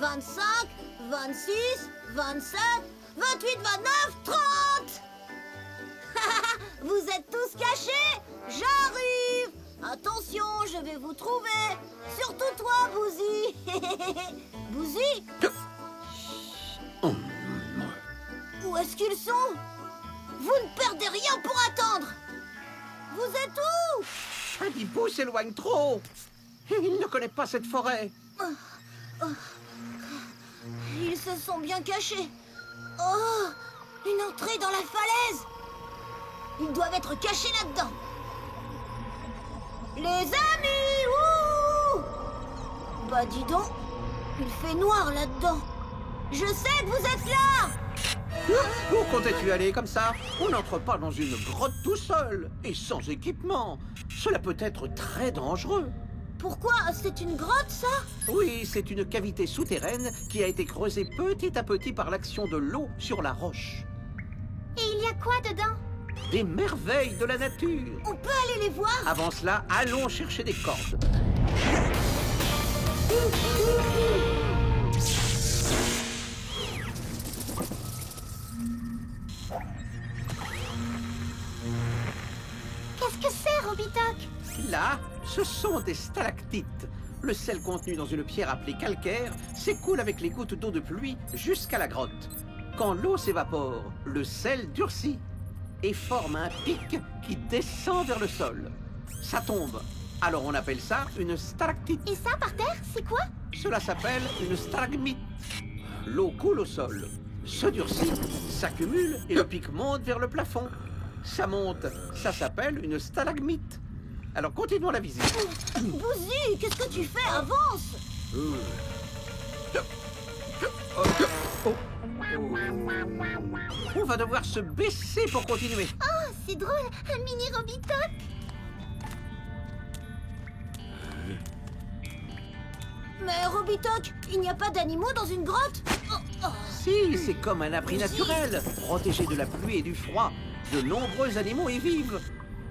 25, 26, 27, 28, 29, 30. Vous êtes tous cachés? J'arrive! Attention, je vais vous trouver. Surtout toi, Bouzy. Bouzy? Où est-ce qu'ils sont? Vous ne perdez rien pour attendre. Vous êtes où? Adibou s'éloigne trop. Il ne connaît pas cette forêt. Ils se sont bien cachés. Oh, une entrée dans la falaise. Ils doivent être cachés là-dedans. Les amis, ouh! Bah dis donc, il fait noir là-dedans. Je sais que vous êtes là. Où comptais-tu aller comme ça? On n'entre pas dans une grotte tout seul et sans équipement. Cela peut être très dangereux. Pourquoi? C'est une grotte, ça? Oui, c'est une cavité souterraine qui a été creusée petit à petit par l'action de l'eau sur la roche. Et il y a quoi dedans? Des merveilles de la nature. On peut aller les voir? Avant cela, allons chercher des cordes. Qu'est-ce que c'est, Robitoc? Là, ce sont des stalactites. Le sel contenu dans une pierre appelée calcaire s'écoule avec les gouttes d'eau de pluie jusqu'à la grotte. Quand l'eau s'évapore, le sel durcit et forme un pic qui descend vers le sol. Ça tombe. Alors on appelle ça une stalactite. Et ça, par terre, c'est quoi? Cela s'appelle une stalagmite. L'eau coule au sol, se durcit, s'accumule et le pic monte vers le plafond. Ça monte, ça s'appelle une stalagmite. Alors continuons la visite. Bouzy, qu'est-ce que tu fais? Avance! On va devoir se baisser pour continuer. Oh, c'est drôle, un mini Robitoc. Mais Robitoc, il n'y a pas d'animaux dans une grotte? Si, c'est comme un abri naturel, protégé de la pluie et du froid. De nombreux animaux y vivent.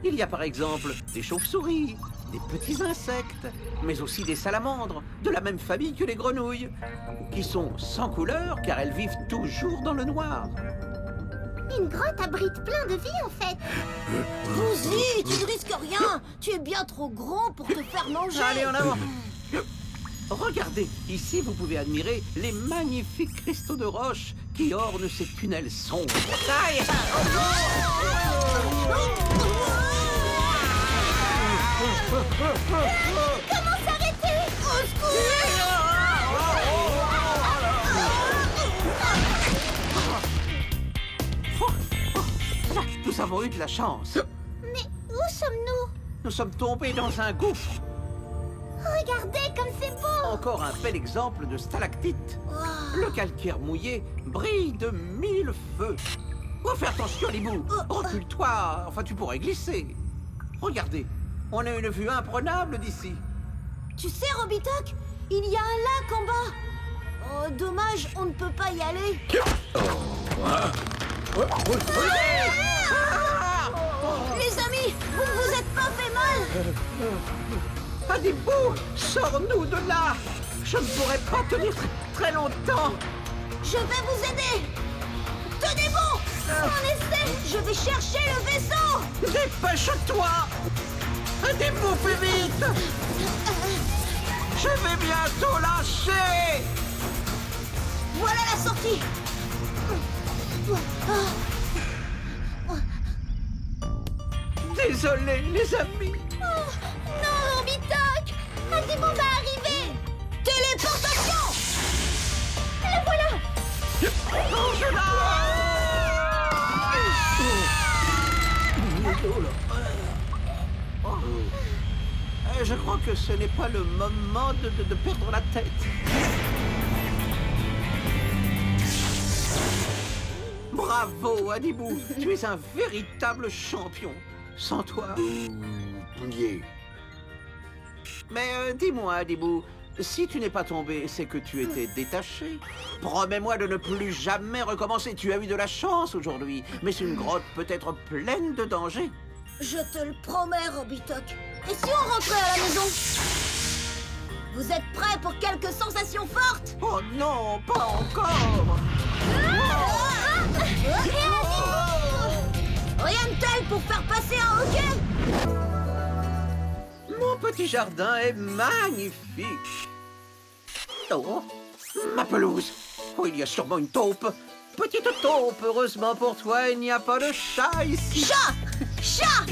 Il y a par exemple des chauves-souris, des petits insectes, mais aussi des salamandres, de la même famille que les grenouilles, qui sont sans couleur car elles vivent toujours dans le noir. Une grotte abrite plein de vie, en fait. Bouzy, tu ne risques rien. Tu es bien trop grand pour te faire manger. Allez, en avant. Regardez, ici vous pouvez admirer les magnifiques cristaux de roche qui ornent ces tunnels sombres. Aïe! Comment s'arrêter? Au secours! Nous avons eu de la chance. Mais où sommes-nous? Nous sommes tombés dans un gouffre. Regardez comme c'est beau! Encore un bel exemple de stalactite. Le calcaire mouillé brille de 1000 feux. Oh, fais attention, Libou. Recule-toi, enfin tu pourrais glisser. Regardez, on a une vue imprenable d'ici. Tu sais, Robitoc, il y a un lac en bas. Oh, dommage, on ne peut pas y aller. Les amis, vous ne vous êtes pas fait mal? Adibou, sors-nous de là. Je ne pourrai pas tenir très longtemps. Je vais vous aider. Tenez bon. En essai, je vais chercher le vaisseau. Dépêche-toi. Adibou, plus vite. Je vais bientôt lâcher. Voilà la sortie. Désolé, les amis. Non, Robitoc, Adibou va arriver. Téléportation. Le voilà. Je crois que ce n'est pas le moment de perdre la tête. Bravo, Adibou. Tu es un véritable champion. Sans toi... Mais dis-moi, Adibou, si tu n'es pas tombé, c'est que tu étais détaché. Promets-moi de ne plus jamais recommencer. Tu as eu de la chance aujourd'hui, mais une grotte peut être pleine de dangers. Je te le promets, Robitoc. Et si on rentrait à la maison? Vous êtes prêts pour quelques sensations fortes? Oh non, pas encore. Rien de tel pour faire passer un hockey. Mon petit jardin est magnifique. Oh, ma pelouse. Oh, il y a sûrement une taupe. Petite taupe, heureusement pour toi, il n'y a pas de chat ici. Chat! Chat!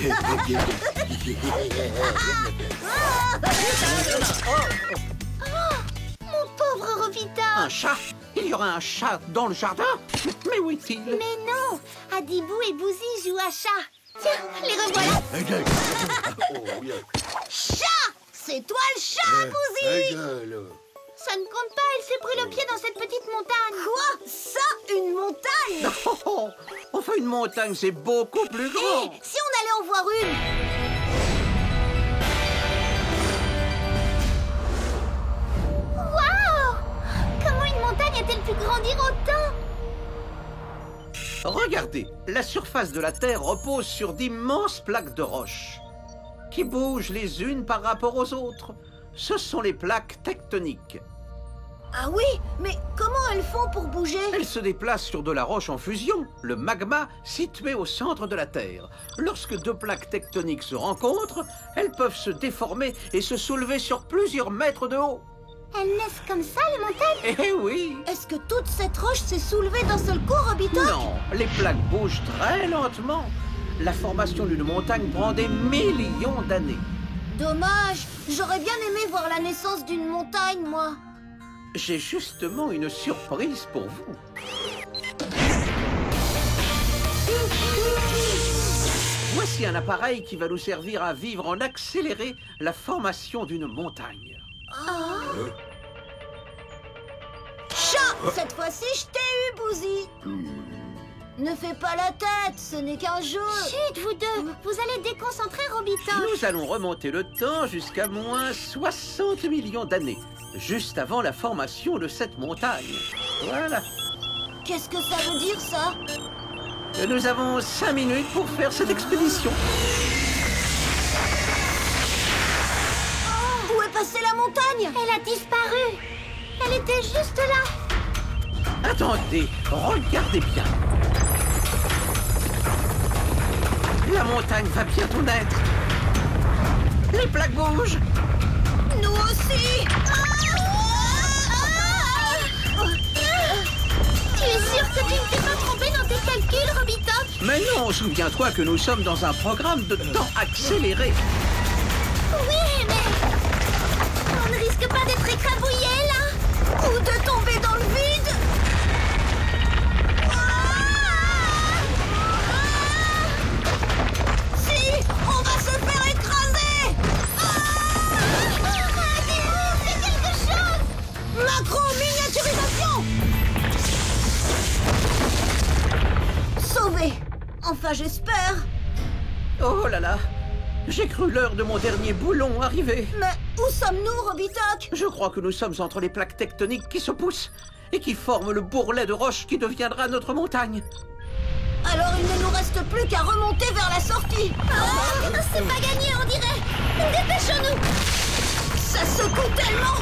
Mon pauvre Robita! Un chat? Il y aura un chat dans le jardin? Mais où est-il? Mais non! Adibou et Bouzy jouent à chat. Tiens, les revoilà! Chat! C'est toi le chat, Bouzy! Ça ne compte pas, elle s'est pris le pied dans cette petite montagne. Quoi? Ça, une montagne? Oh, enfin, une montagne, c'est beaucoup plus grand. Hé, si on allait en voir une? Waouh! Comment une montagne a-t-elle pu grandir autant? Regardez, la surface de la Terre repose sur d'immenses plaques de roches qui bougent les unes par rapport aux autres. Ce sont les plaques tectoniques. Ah oui, mais comment elles font pour bouger? Elles se déplacent sur de la roche en fusion, le magma situé au centre de la Terre. Lorsque deux plaques tectoniques se rencontrent, elles peuvent se déformer et se soulever sur plusieurs mètres de haut. Elles naissent comme ça, les montagnes? Eh oui! Est-ce que toute cette roche s'est soulevée d'un seul coup, Robitoc? Non, les plaques bougent très lentement. La formation d'une montagne prend des millions d'années. Dommage, j'aurais bien aimé voir la naissance d'une montagne, moi. J'ai justement une surprise pour vous. Voici un appareil qui va nous servir à vivre en accéléré la formation d'une montagne. Chat! Cette fois-ci, je t'ai eu, Bouzy. Ne fais pas la tête, ce n'est qu'un jeu. Chut, vous deux, vous allez déconcentrer Robitoc. Nous allons remonter le temps jusqu'à moins 60 millions d'années, juste avant la formation de cette montagne. Voilà. Qu'est-ce que ça veut dire, ça? Nous avons 5 minutes pour faire cette expédition. Où est passée la montagne? Elle a disparu. Elle était juste là. Attendez, regardez bien. La montagne va bientôt naître. Les plaques bougent. Nous aussi. Tu es sûr que tu ne t'es pas trompé dans tes calculs, Robitoc? Mais non, souviens-toi que nous sommes dans un programme de temps accéléré. Oui, mais on ne risque pas d'être écrabouillé, là? Ou de tomber dans le vide? Si, on va se faire écraser! Dis-moi, fais quelque chose! Macro-miniaturisation! Sauvé! Enfin, j'espère! Oh là là, j'ai cru l'heure de mon dernier boulon arriver. Mais où sommes-nous, Robitoc? Je crois que nous sommes entre les plaques tectoniques qui se poussent et qui forment le bourrelet de roche qui deviendra notre montagne. Alors il ne nous reste plus qu'à remonter vers la sortie. C'est pas gagné, on dirait. Dépêchons-nous. Ça secoue tellement.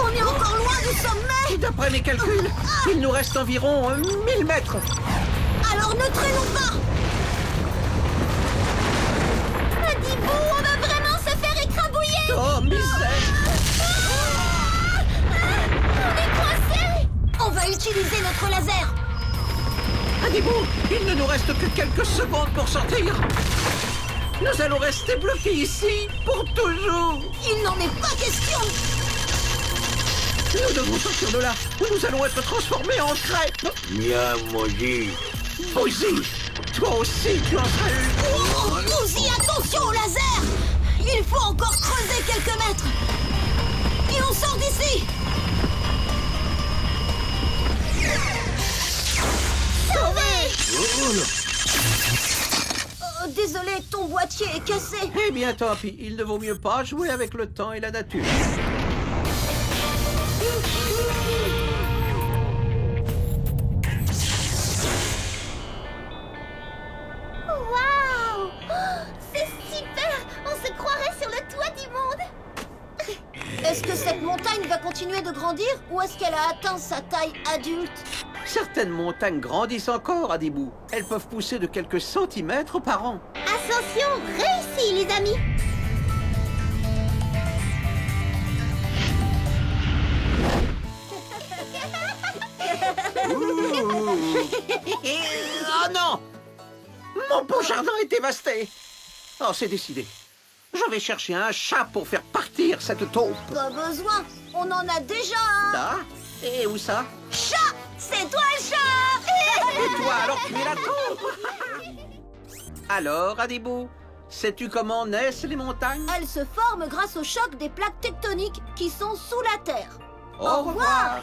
On est encore loin du sommet. D'après mes calculs, il nous reste environ 1000 mètres. Alors ne traînons pas. Adibou, on va vraiment se faire écrabouiller. Oh, misère! On est coincés. On va utiliser notre laser. Adibou, il ne nous reste que quelques secondes pour sortir. Nous allons rester bloqués ici pour toujours. Il n'en est pas question. Nous devons sortir de là ou nous allons être transformés en crêpes. Miam, maudit. Bouzy, toi aussi tu en seras une. Oh, Bouzy, attention au laser. Il faut encore creuser quelques mètres. Et on sort d'ici. Sauvé. Désolé, ton boîtier est cassé. Eh bien tant pis, il ne vaut mieux pas jouer avec le temps et la nature. Waouh! C'est super! On se croirait sur le toit du monde. Est-ce que cette montagne va continuer de grandir ou est-ce qu'elle a atteint sa taille adulte? Certaines montagnes grandissent encore, Adibou. Elles peuvent pousser de quelques centimètres par an. Ascension réussie, les amis! Oh non! Mon beau jardin est dévasté. Oh, c'est décidé. Je vais chercher un chat pour faire partir cette taupe. Pas besoin, on en a déjà un! Ah, et où ça? Chat! C'est toi le chat! Et toi, alors tu es la taupe. Alors, Adibou, sais-tu comment naissent les montagnes? Elles se forment grâce au choc des plaques tectoniques qui sont sous la terre. Au revoir.